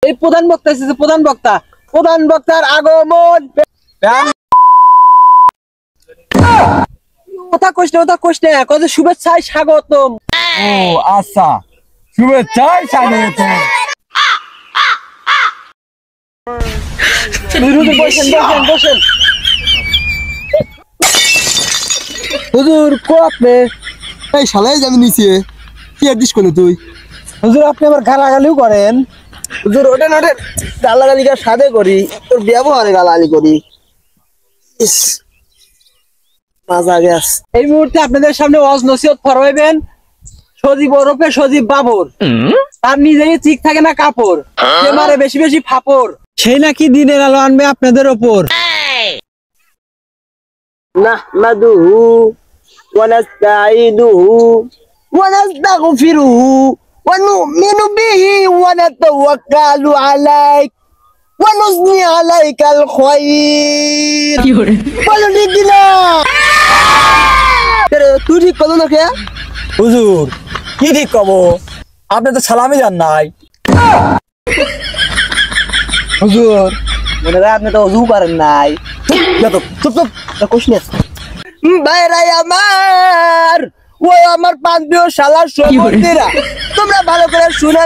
এই প্রধান বক্তা এসেছে, প্রধান বক্তার আগমন। কথা কইস না কত শুভেচ্ছায় স্বাগতম। ও আচ্ছা, শুভেচ্ছায় স্বাগতম। বসেন। হুজুর কো আপনি? এই শালাই আমি নিচে কি আদিস করলি তুই? হুজুর আপনি আবার গালাগালিও করেন। হুজুর ওঠেন গালাগালি কার সাথে করি, তোর ব্যবহারে গালাগালি করি। ইস মাজা গ্যাস। এই মুহূর্তে আপনাদের সামনে ওয়াজ নসিহত ফরমাইবেন সজীব ওরফে সজীব বাবর। তার নিজেরই ঠিক থাকে না কাপড়, সে মারে বেশি বেশি ফাপড়, সেই নাকি দিনের আলো আনবে আপনাদের ওপর। নাহমাদুহু ওয়া নাস্তাঈনুহু ওয়া নাস্তাগফিরুহু ওয়া নু'মিনু বিহি ওয়া নাতাওয়াক্কালু আলাইহি ওয়া নুসনি আলাইকাল খায়র। বলো ঠিক না? তুই ঠিক করলো না কে? হুজুর কি ঠিক কব, আপনি তো সালামি জান নাই। হুজুর মনে হয় আপনি তো ওযু করেন নাই। চুপ কোশ না ভাইরাই আমার, ও আমার পান্তিও শালা সবুজরা, তোমরা ভালো করে শুনে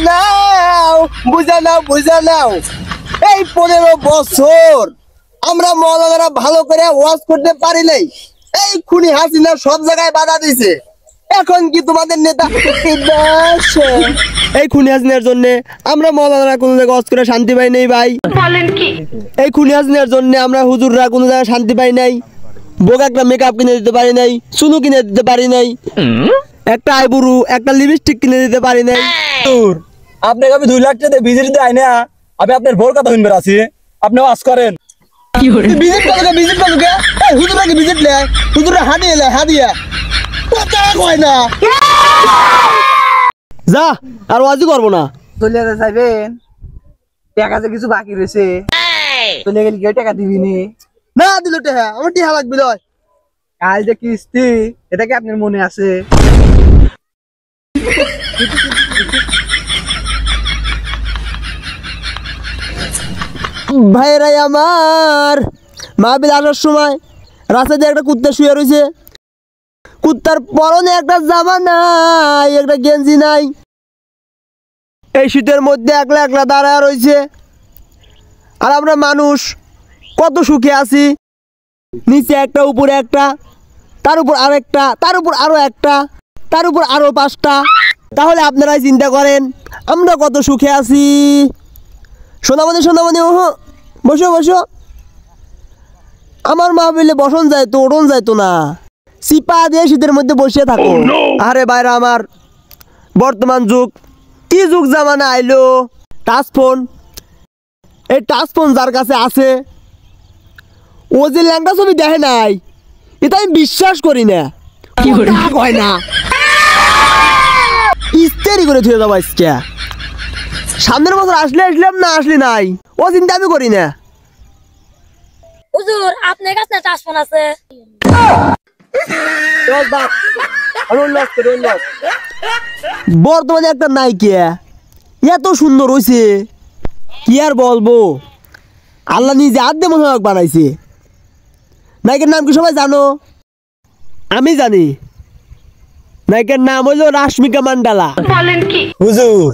নাও বুঝা নাও। এই 15 বছর আমরা মৌলানারা ভালো করে ওয়াজ করতে পারি নাই। এই খুনি হাসিনা সব জায়গায় বাধা দিছে। এখন কি তোমাদের নেতা এই খুনি হাসিনার জন্য আমরা মৌলানারা কোনো জায়গায় ওয়াজ করে শান্তি পাই নাই ভাই। এই খুনি হাসিনার জন্য আমরা হুজুররা কোনো জায়গায় শান্তি পাই নাই। বোকা একটা মেকআপ কিনে দিতে পারি নাই, চুনু কিনে দিতে পারি নাই, একটা আইবুরু একটা লিপস্টিক কিনে দিতে পারি নাই। হুজুর আপনাকে আমি 2 লাখ টাকা ভিজিট দিই না, আমি আপনার ভোর কথা শুনবার আছি, আপনি ওয়াজ করেন। ভিজিট করুকে এই হুজুরকে ভিজিট লে, হুজুররা হাদিয়া কথা কয় না। যা আর ওয়াজই করবো না। চলে যাবেন, টাকা যে কিছু বাকি রয়েছে, চলে গেলে কেউ টাকা দিবি নি। না দিল টেহা, আমার টেহা লাগবে লয়। কাল যে কিস্তি, এটা কি আপনার মনে আছে? ভাইরাই আমার, মাহফিল আসার সময় রাস্তা দিয়ে একটা কুত্তা শুয়ে রয়েছে। কুত্তার পরনে একটা জামা নাই, একটা গেঞ্জি নাই। এই শীতের মধ্যে একলা দাঁড়ায় রয়েছে। আর আমরা মানুষ কত সুখে আছি, নিচে একটা উপরে একটা, তার উপর আরেকটা, তার উপর আরো একটা, তার উপর আরো 5টা। তাহলে আপনারাই চিন্তা করেন আমরা কত সুখে আছি। সোনামণি ওহো বসো। আমার মাহফিলে বসন যাইতো, ওড়ন যাইতো না, চিপা দিয়ে শীতের মধ্যে বসে থাকো। আরে বাইরা আমার, বর্তমান যুগ কি যুগ জামানা আইলো, টাচ ফোন। এই টাচ ফোন যার কাছে আছে ও যে ল্যাংটা ছবি দেখে নাই, এটা আমি বিশ্বাস করি না। হয় না ইস্তেরি করে থুয়ে যাবো আজকে। সামনের বছর আসলাম না আসলে নাই, ও চিন্তা আমি করি না। হুজুর আপনার কাছে টাচ ফোন আছে? বর্তমানে একটা নায়িকা এত সুন্দর হয়েছে, কি আর বলবো, আল্লাহ নিজে আদ্যে মনে হয় বানাইছে। নায়িকার নাম কি সবাই জানো? আমি জানি, নায়িকার নাম হইলো রাশমিকা মান্ডালা। হুজুর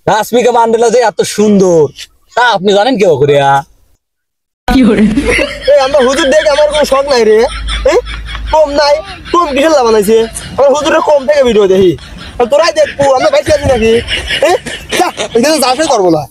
রাশমিকা মান্ডালা যে এত সুন্দর তা আপনি জানেন কেউ করিয়া? আমরা হুজুর দেখে আমার কোনো শখ নাই রে, কম নাই, কম কিসের লাভ বানাইছে? আমরা হুজুরের কম থেকে ভিডিও দেখি, তোরাই দেখবো আমরা বাইসে আছি নাকি? যা করবো না।